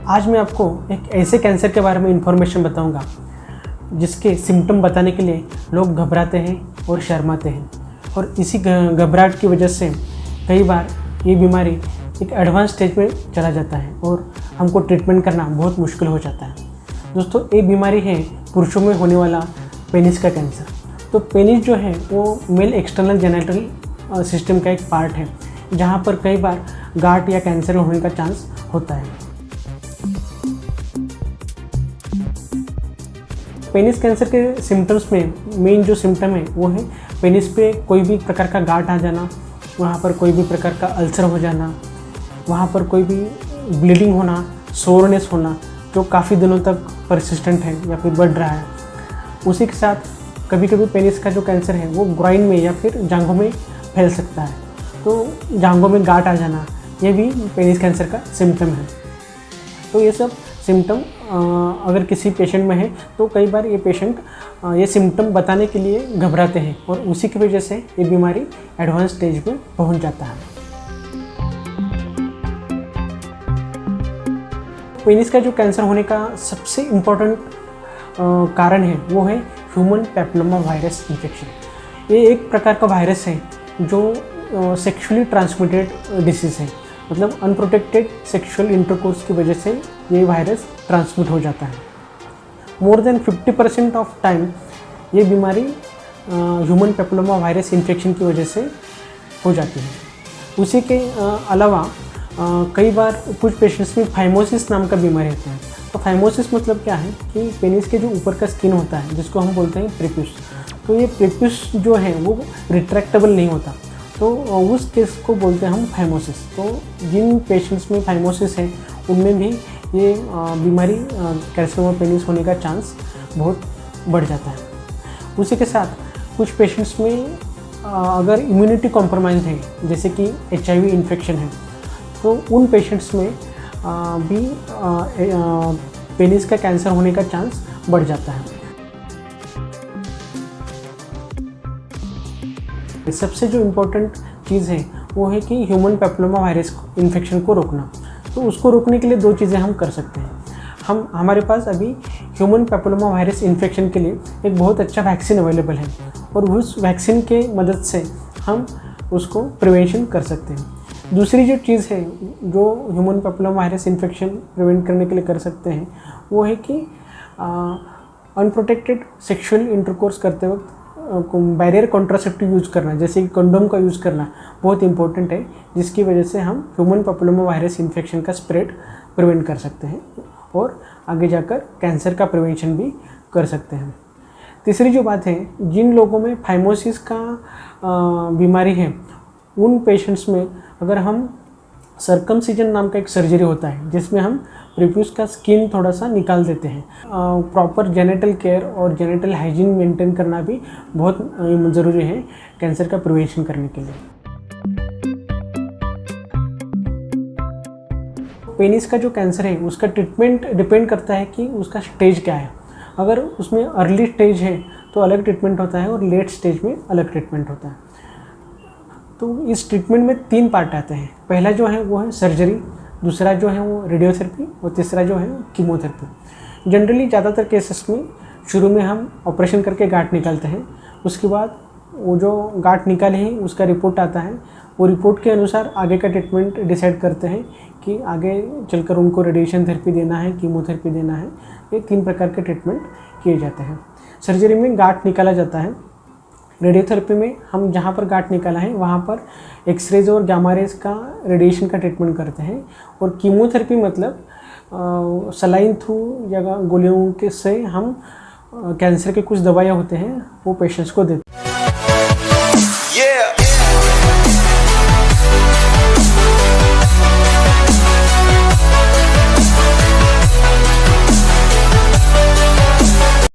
आज मैं आपको एक ऐसे कैंसर के बारे में इंफॉर्मेशन बताऊंगा जिसके सिम्टम बताने के लिए लोग घबराते हैं और शर्माते हैं, और इसी घबराहट की वजह से कई बार ये बीमारी एक एडवांस स्टेज में चला जाता है और हमको ट्रीटमेंट करना बहुत मुश्किल हो जाता है। दोस्तों, ये बीमारी है पुरुषों में होने वाला पेनिस का कैंसर। तो पेनिस जो है वो मेल एक्सटर्नल जेनिटल सिस्टम का एक पार्ट है, जहाँ पर कई बार गांठ या कैंसर होने का चांस होता है। पेनिस कैंसर के सिम्टम्स में मेन जो सिम्टम है वो है पेनिस पे कोई भी प्रकार का गांठ आ जाना, वहाँ पर कोई भी प्रकार का अल्सर हो जाना, वहाँ पर कोई भी ब्लीडिंग होना, सोरनेस होना जो काफ़ी दिनों तक परसिस्टेंट है या फिर बढ़ रहा है। उसी के साथ कभी कभी पेनिस का जो कैंसर है वो ग्राइन में या फिर जांघों में फैल सकता है। तो जांघों में गांठ आ जाना ये भी पेनिस कैंसर का सिम्टम है। तो ये सब सिम्टम अगर किसी पेशेंट में है तो कई बार ये पेशेंट ये सिम्टम बताने के लिए घबराते हैं और उसी की वजह से ये बीमारी एडवांस स्टेज में पहुंच जाता है। पेनिस का जो कैंसर होने का सबसे इम्पोर्टेंट कारण है वो है ह्यूमन पैपिलोमा वायरस इन्फेक्शन। ये एक प्रकार का वायरस है जो सेक्सुअली ट्रांसमिटेड डिसीज़ है, मतलब अनप्रोटेक्टेड सेक्सुअल इंटरकोर्स की वजह से ये वायरस ट्रांसमिट हो जाता है। मोर देन 50% ऑफ टाइम ये बीमारी ह्यूमन पैपिलोमा वायरस इन्फेक्शन की वजह से हो जाती है। उसी के अलावा कई बार कुछ पेशेंट्स में फाइमोसिस नाम का बीमारी होता है। तो फाइमोसिस मतलब क्या है कि पेनिस के जो ऊपर का स्किन होता है जिसको हम बोलते हैं प्रीप्यूस, तो ये प्रीप्यूस जो है वो रिट्रैक्टेबल नहीं होता, तो उस केस को बोलते हैं हम फाइमोसिस। तो जिन पेशेंट्स में फाइमोसिस है उनमें भी ये बीमारी कैल्शियम पेनिस होने का चांस बहुत बढ़ जाता है। उसी के साथ कुछ पेशेंट्स में अगर इम्यूनिटी कॉम्प्रोमाइज है, जैसे कि HIV इन्फेक्शन है, तो उन पेशेंट्स में भी पेनिस का कैंसर होने का चांस बढ़ जाता है। सबसे जो इम्पोर्टेंट चीज़ है वो है कि ह्यूमन पैपिलोमा वायरस इन्फेक्शन को रोकना। तो उसको रोकने के लिए दो चीज़ें हम कर सकते हैं। हमारे पास अभी ह्यूमन पैपिलोमा वायरस इन्फेक्शन के लिए एक बहुत अच्छा वैक्सीन अवेलेबल है, और उस वैक्सीन के मदद से हम उसको प्रिवेंशन कर सकते हैं। दूसरी जो चीज़ है जो human papilloma virus infection prevent करने के लिए कर सकते हैं वो है कि अनप्रोटेक्टेड सेक्सुअल इंटरकोर्स करते वक्त बैरियर कॉन्ट्रासेप्टिव यूज़ करना, जैसे कि कंडोम का यूज़ करना बहुत इंपॉर्टेंट है, जिसकी वजह से हम ह्यूमन पैपिलोमा वायरस इन्फेक्शन का स्प्रेड प्रिवेंट कर सकते हैं और आगे जाकर कैंसर का प्रिवेंशन भी कर सकते हैं। तीसरी जो बात है, जिन लोगों में फाइमोसिस का बीमारी है उन पेशेंट्स में अगर हम सर्कमसिजन नाम का एक सर्जरी होता है जिसमें हम प्रीप्यूस का स्किन थोड़ा सा निकाल देते हैं, प्रॉपर जेनिटल केयर और जेनिटल हाइजीन मेंटेन करना भी बहुत ज़रूरी है कैंसर का प्रिवेंशन करने के लिए। पेनिस का जो कैंसर है उसका ट्रीटमेंट डिपेंड करता है कि उसका स्टेज क्या है। अगर उसमें अर्ली स्टेज है तो अलग ट्रीटमेंट होता है और लेट स्टेज में अलग ट्रीटमेंट होता है। तो इस ट्रीटमेंट में 3 पार्ट आते हैं। पहला जो है वो है सर्जरी, दूसरा जो है वो रेडियोथेरेपी और तीसरा जो है कीमोथेरेपी। जनरली ज़्यादातर केसेस में शुरू में हम ऑपरेशन करके गांठ निकालते हैं, उसके बाद वो जो गांठ निकाले हैं उसका रिपोर्ट आता है, वो रिपोर्ट के अनुसार आगे का ट्रीटमेंट डिसाइड करते हैं कि आगे चलकर उनको रेडिएशन थेरेपी देना है, कीमोथेरेपी देना है। ये 3 प्रकार के ट्रीटमेंट किए जाते हैं। सर्जरी में गांठ निकाला जाता है, रेडियोथेरेपी में हम जहाँ पर गांठ निकाला है वहाँ पर एक्सरेज और गामा रेज का रेडिएशन का ट्रीटमेंट करते हैं, और कीमोथेरेपी मतलब सलाइन थ्रू या गोलियों के से हम कैंसर के कुछ दवाइयाँ होते हैं वो पेशेंट्स को देते हैं।